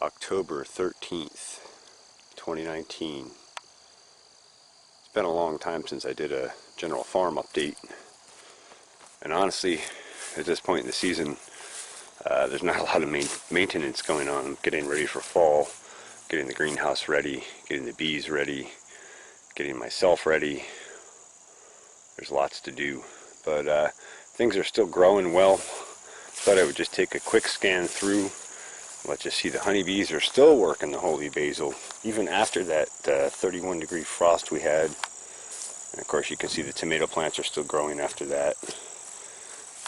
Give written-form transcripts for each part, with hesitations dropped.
October 13th, 2019. It's been a long time since I did a general farm update, and honestly, at this point in the season, there's not a lot of maintenance going on. I'm getting ready for fall, getting the greenhouse ready, getting the bees ready, getting myself ready. There's lots to do, but things are still growing well. Thought I would just take a quick scan through, let you see the honeybees are still working the holy basil, even after that 31-degree frost we had. And of course you can see the tomato plants are still growing after that.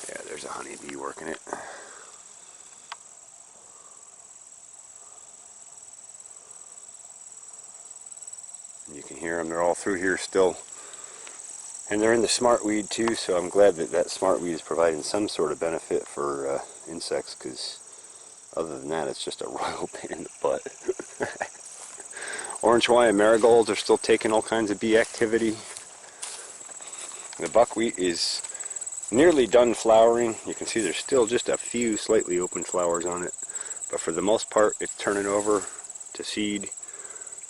Yeah, there's a honeybee working it. And you can hear them, they're all through here still. And they're in the smartweed too, so I'm glad that that smartweed is providing some sort of benefit for insects, because other than that, it's just a royal pain in the butt. Orange Hawaiian marigolds are still taking all kinds of bee activity. The buckwheat is nearly done flowering. You can see there's still just a few slightly open flowers on it, but for the most part, it's turning over to seed.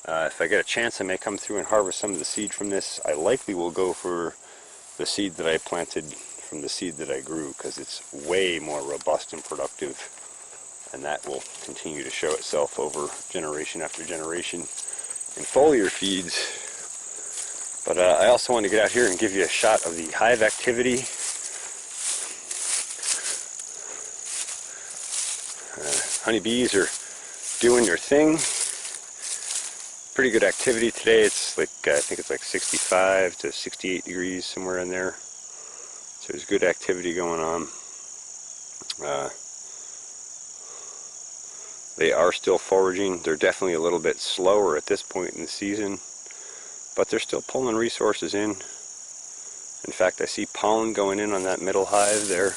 If I get a chance, I may come through and harvest some of the seed from this. I likely will go for the seed that I planted from the seed that I grew, because it's way more robust and productive, and that will continue to show itself over generation after generation in foliar feeds. But I also want to get out here and give you a shot of the hive activity. Honeybees are doing their thing. Pretty good activity today. It's like, I think it's like 65 to 68 degrees, somewhere in there. So there's good activity going on. They are still foraging. They're definitely a little bit slower at this point in the season, but they're still pulling resources in. In fact, I see pollen going in on that middle hive there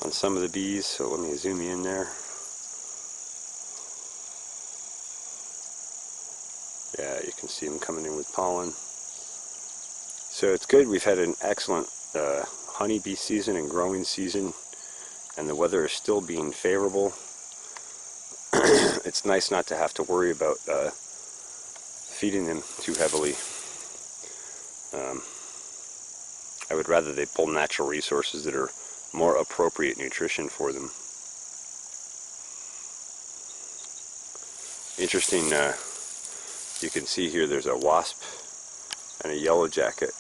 on some of the bees, so let me zoom you in there. Yeah, you can see them coming in with pollen. So it's good. We've had an excellent honeybee season and growing season, and the weather is still being favorable. It's nice not to have to worry about feeding them too heavily. I would rather they pull natural resources that are more appropriate nutrition for them. Interesting, you can see here there's a wasp and a yellow jacket.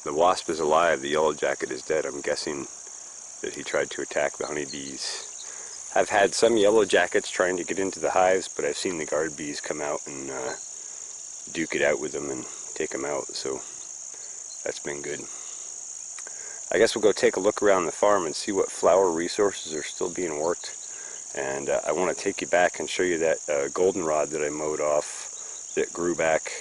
The wasp is alive, the yellow jacket is dead. I'm guessing that he tried to attack the honeybees. I've had some yellow jackets trying to get into the hives, but I've seen the guard bees come out and duke it out with them and take them out, so that's been good. I guess we'll go take a look around the farm and see what flower resources are still being worked. And I want to take you back and show you that goldenrod that I mowed off that grew back.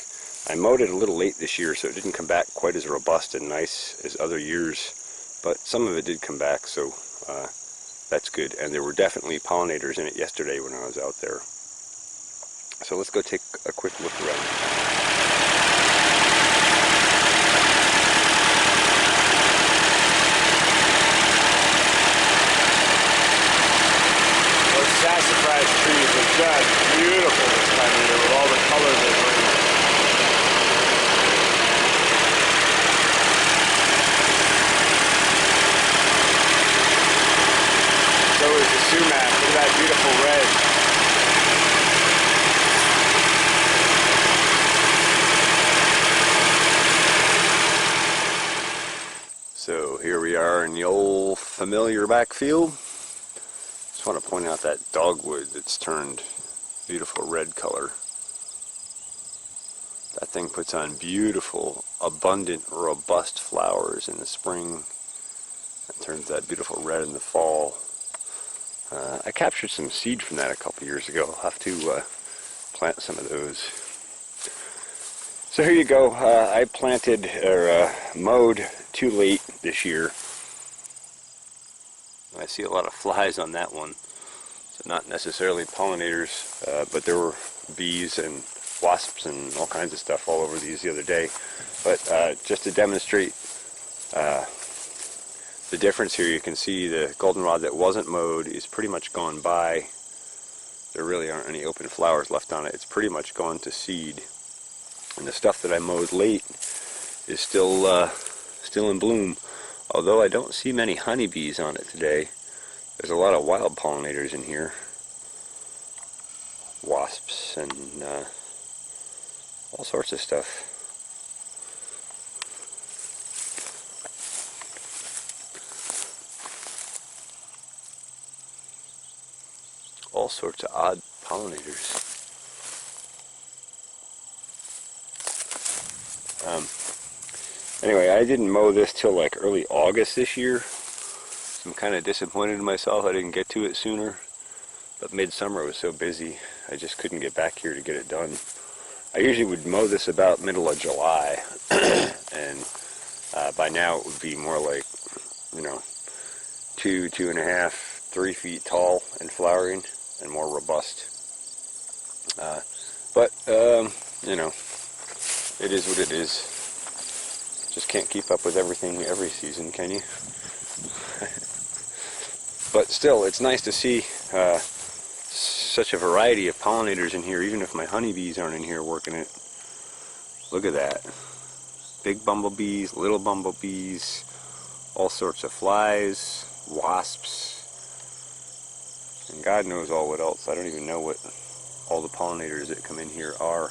I mowed it a little late this year, so it didn't come back quite as robust and nice as other years, but some of it did come back, so that's good. And there were definitely pollinators in it yesterday when I was out there. So let's go take a quick look around. Sassafras trees are just beautiful this time of year with all the colors they bring. So is the sumac. Look at that beautiful red. So here we are in the old familiar backfield. I want to point out that dogwood that's turned beautiful red color. That thing puts on beautiful, abundant, robust flowers in the spring and turns that beautiful red in the fall. I captured some seed from that a couple years ago. I'll have to plant some of those. So here you go. I planted or mowed too late this year. I see a lot of flies on that one, so not necessarily pollinators, but there were bees and wasps and all kinds of stuff all over these the other day. But just to demonstrate the difference here, you can see the goldenrod that wasn't mowed is pretty much gone by. there really aren't any open flowers left on it. It's pretty much gone to seed. And the stuff that I mowed late is still in bloom. Although I don't see many honeybees on it today. There's a lot of wild pollinators in here. Wasps and all sorts of stuff. All sorts of odd pollinators. Anyway, I didn't mow this till like early August this year. So I'm kind of disappointed in myself I didn't get to it sooner. But midsummer was so busy, I just couldn't get back here to get it done. I usually would mow this about middle of July. And by now it would be more like, 2.5, 3 feet tall and flowering and more robust. But it is what it is. Just can't keep up with everything every season, can you? But still, it's nice to see such a variety of pollinators in here, even if my honeybees aren't in here working it. Look at that. Big bumblebees, little bumblebees, all sorts of flies, wasps, and God knows all what else. I don't even know what all the pollinators that come in here are.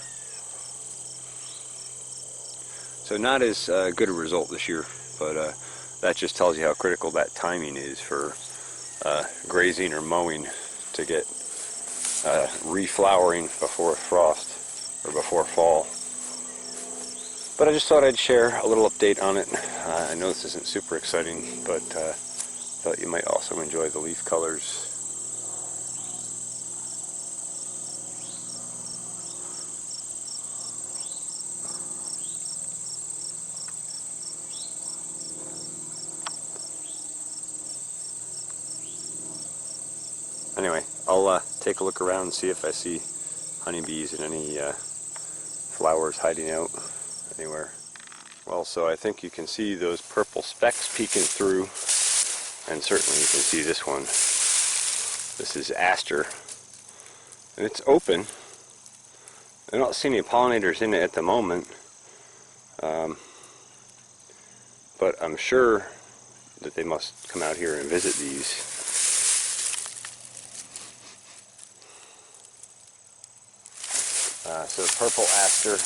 So not as good a result this year, but that just tells you how critical that timing is for grazing or mowing to get reflowering before frost or before fall. But I just thought I'd share a little update on it. I know this isn't super exciting, but thought you might also enjoy the leaf colors. Anyway, I'll take a look around and see if I see honeybees and any flowers hiding out anywhere. Well, so I think you can see those purple specks peeking through, and certainly you can see this one. This is aster, and it's open. I don't see any pollinators in it at the moment, but I'm sure that they must come out here and visit these. So purple aster,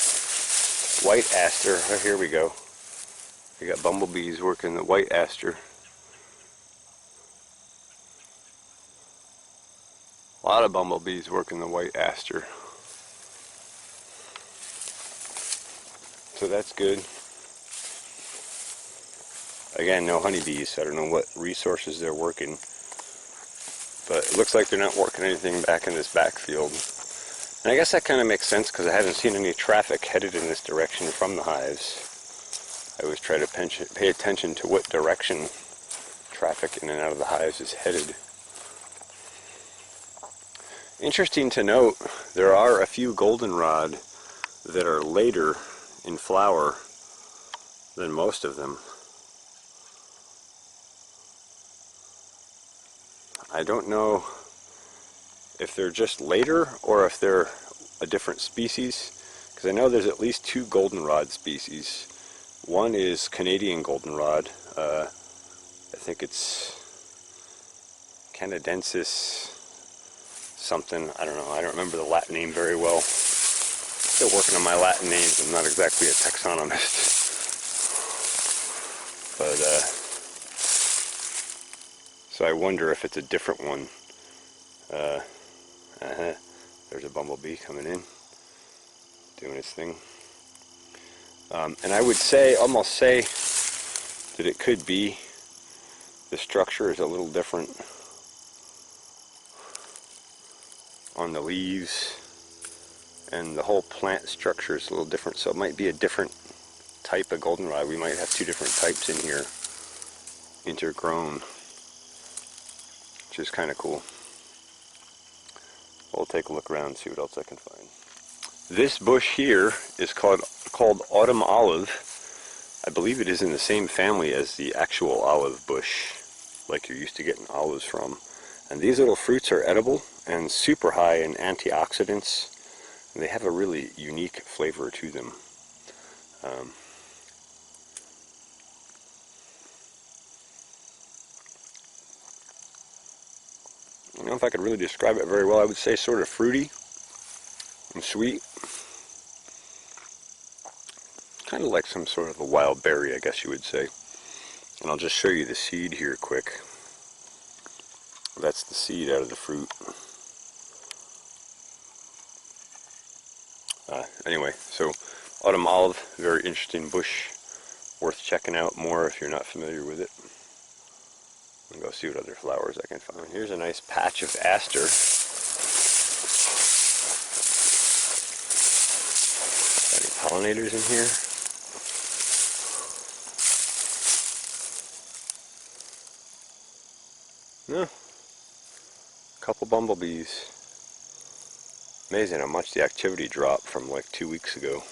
white aster, oh, here we go. We got bumblebees working the white aster. A lot of bumblebees working the white aster. So that's good. Again, no honeybees, so I don't know what resources they're working. But it looks like they're not working anything back in this backfield. And I guess that kind of makes sense because I haven't seen any traffic headed in this direction from the hives. I always try to pay attention to what direction traffic in and out of the hives is headed. Interesting to note, there are a few goldenrod that are later in flower than most of them. I don't know if they're just later or if they're a different species, because I know there's at least 2 goldenrod species. One is Canadian goldenrod. I think it's Canadensis something. I don't know. I don't remember the Latin name very well. Still working on my Latin names. I'm not exactly a taxonomist. But so I wonder if it's a different one. There's a bumblebee coming in, doing its thing. And I would say, almost say, that it could be the structure is a little different on the leaves, and the whole plant structure is a little different, so it might be a different type of goldenrod. We might have 2 different types in here intergrown, which is kind of cool. We'll take a look around and see what else I can find. This bush here is called autumn olive. I believe it is in the same family as the actual olive bush, like you're used to getting olives from. And these little fruits are edible, and super high in antioxidants. And they have a really unique flavor to them. I don't know if I could really describe it very well. I would say sort of fruity and sweet. Kind of like some sort of a wild berry, I guess you would say. And I'll just show you the seed here quick. That's the seed out of the fruit. Anyway, so autumn olive, very interesting bush. Worth checking out more if you're not familiar with it. I'll go see what other flowers I can find. Here's a nice patch of aster. Got any pollinators in here? No. A couple bumblebees. Amazing how much the activity dropped from like 2 weeks ago.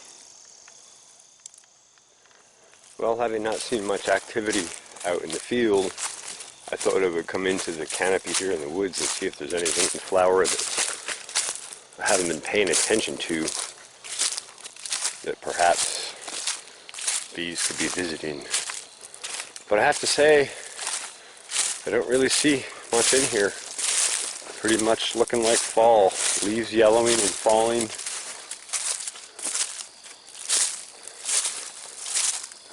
Well, having not seen much activity out in the field, I thought I would come into the canopy here in the woods and see if there's anything in flower that I haven't been paying attention to, that perhaps bees could be visiting. But I have to say, I don't really see much in here. Pretty much looking like fall. Leaves yellowing and falling.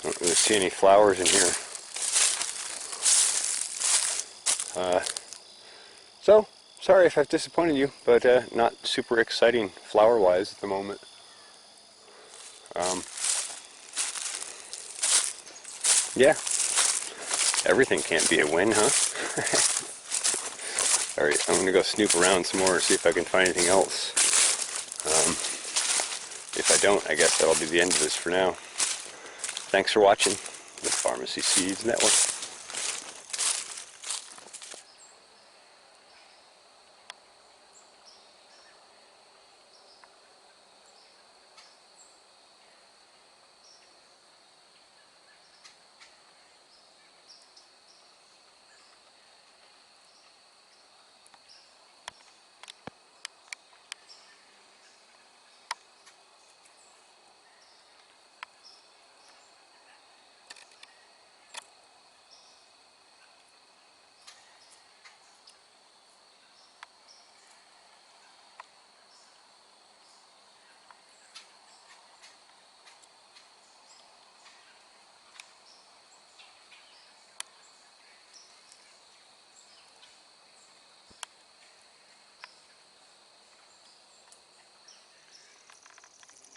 I don't really see any flowers in here. So, sorry if I've disappointed you, but not super exciting flower-wise at the moment. Yeah, everything can't be a win, huh? Alright, I'm going to go snoop around some more and see if I can find anything else. If I don't, I guess that'll be the end of this for now. Thanks for watching the Pharmacy Seeds Network.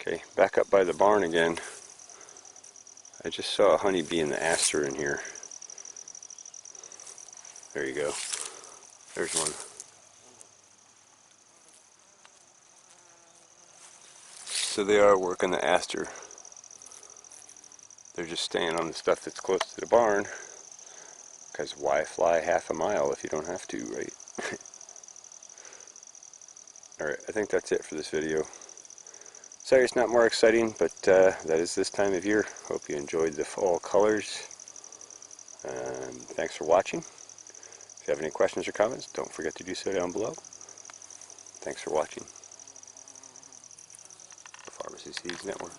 Okay, back up by the barn again. I just saw a honeybee in the aster in here. There you go. There's one. So they are working the aster. They're just staying on the stuff that's close to the barn. Because why fly half a mile if you don't have to, right? Alright, I think that's it for this video. Sorry it's not more exciting, but that is this time of year. Hope you enjoyed the fall colors. Thanks for watching. If you have any questions or comments, don't forget to do so down below. Thanks for watching the Pharmacy Seeds Network.